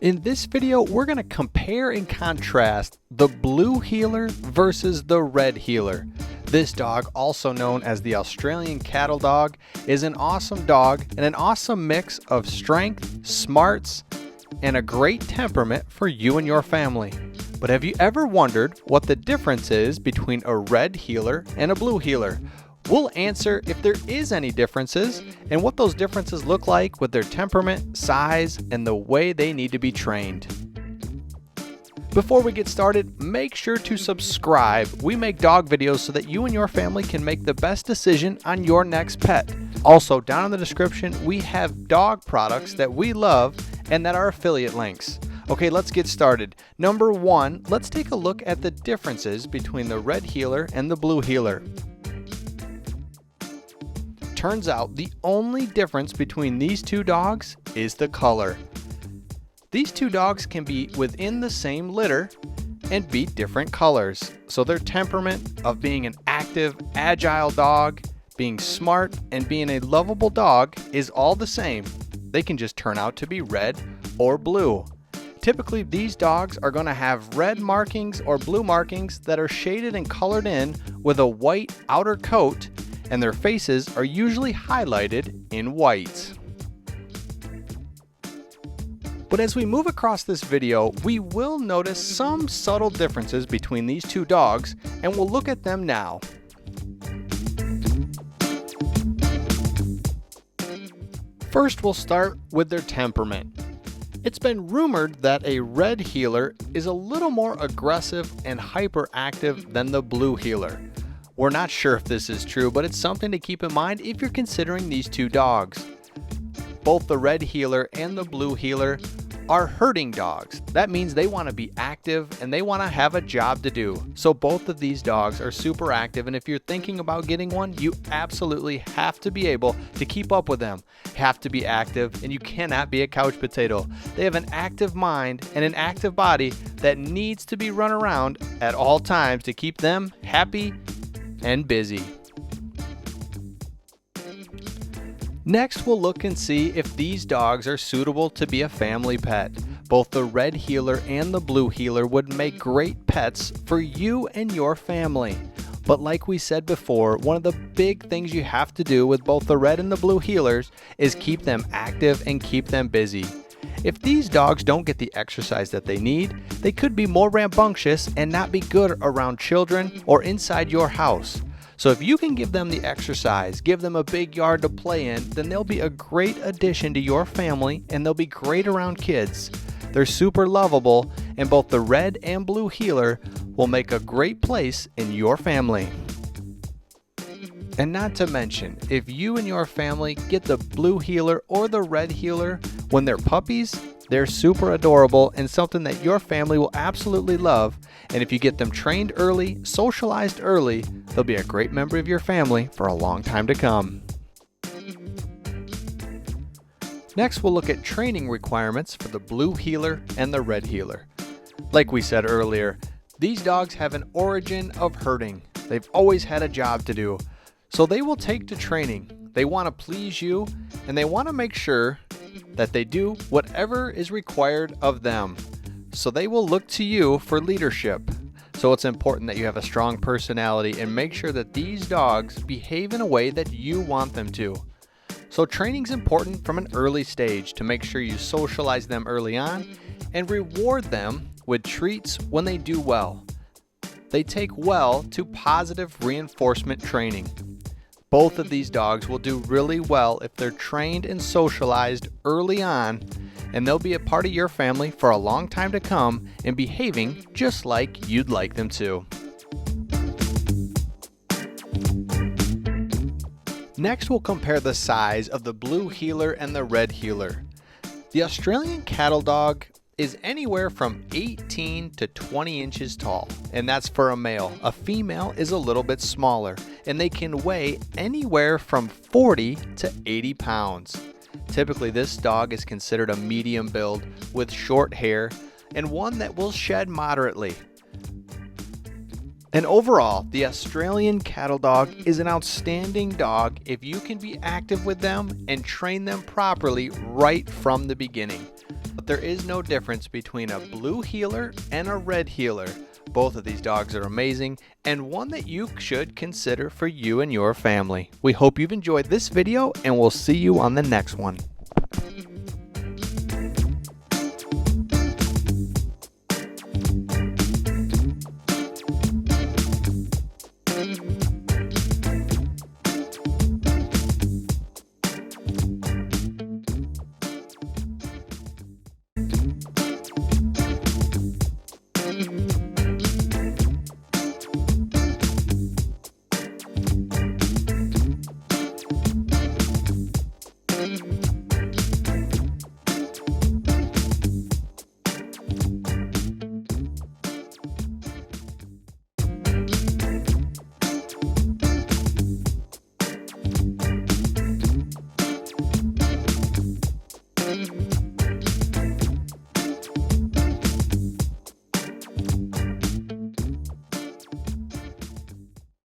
In this video, we're going to compare and contrast the blue heeler versus the red heeler. This dog, also known as the Australian cattle dog, is an awesome dog and an awesome mix of strength, smarts, and a great temperament for you and your family. But have you ever wondered what the difference is between a red heeler and a blue heeler? We'll answer if there is any differences and what those differences look like with their temperament, size, and the way they need to be trained. Before we get started, make sure to subscribe. We make dog videos so that you and your family can make the best decision on your next pet. Also, down in the description, we have dog products that we love and that are affiliate links. Okay, let's get started. Number one, let's take a look at the differences between the red heeler and the blue heeler. Turns out the only difference between these two dogs is the color. These two dogs can be within the same litter and be different colors. So their temperament of being an active, agile dog, being smart, and being a lovable dog is all the same. They can just turn out to be red or blue. Typically, these dogs are going to have red markings or blue markings that are shaded and colored in with a white outer coat, and their faces are usually highlighted in white. But as we move across this video, we will notice some subtle differences between these two dogs, and we'll look at them now. First, we'll start with their temperament. It's been rumored that a red heeler is a little more aggressive and hyperactive than the blue heeler. We're not sure if this is true, but it's something to keep in mind if you're considering these two dogs. Both the red heeler and the blue heeler are herding dogs. That means they want to be active and they want to have a job to do. So both of these dogs are super active, and if you're thinking about getting one, you absolutely have to be able to keep up with them. Have to be active, and you cannot be a couch potato. They have an active mind and an active body that needs to be run around at all times to keep them happy and busy. Next, we'll look and see if these dogs are suitable to be a family pet. Both the red heeler and the blue heeler would make great pets for you and your family. But like we said before, one of the big things you have to do with both the red and the blue heelers is keep them active and keep them busy. If these dogs don't get the exercise that they need, they could be more rambunctious and not be good around children or inside your house. So if you can give them the exercise, give them a big yard to play in, then they'll be a great addition to your family and they'll be great around kids. They're super lovable, and both the red and blue heeler will make a great place in your family. And not to mention, if you and your family get the blue heeler or the red heeler when they're puppies, they're super adorable and something that your family will absolutely love. And if you get them trained early, socialized early, they'll be a great member of your family for a long time to come. Next, we'll look at training requirements for the blue heeler and the red heeler. Like we said earlier, these dogs have an origin of herding. They've always had a job to do. So they will take to training. They want to please you, and they want to make sure that they do whatever is required of them. So they will look to you for leadership. So it's important that you have a strong personality and make sure that these dogs behave in a way that you want them to. So training's important from an early stage to make sure you socialize them early on and reward them with treats when they do well. They take well to positive reinforcement training. Both of these dogs will do really well if they're trained and socialized early on, and they'll be a part of your family for a long time to come and behaving just like you'd like them to. Next, we'll compare the size of the blue heeler and the red heeler. The Australian cattle dog is anywhere from 18 to 20 inches tall, and that's for a male. A female is a little bit smaller, and they can weigh anywhere from 40 to 80 pounds. Typically, this dog is considered a medium build with short hair and one that will shed moderately. And overall, the Australian cattle dog is an outstanding dog if you can be active with them and train them properly right from the beginning. But there is no difference between a blue heeler and a red heeler. Both of these dogs are amazing and one that you should consider for you and your family. We hope you've enjoyed this video and we'll see you on the next one.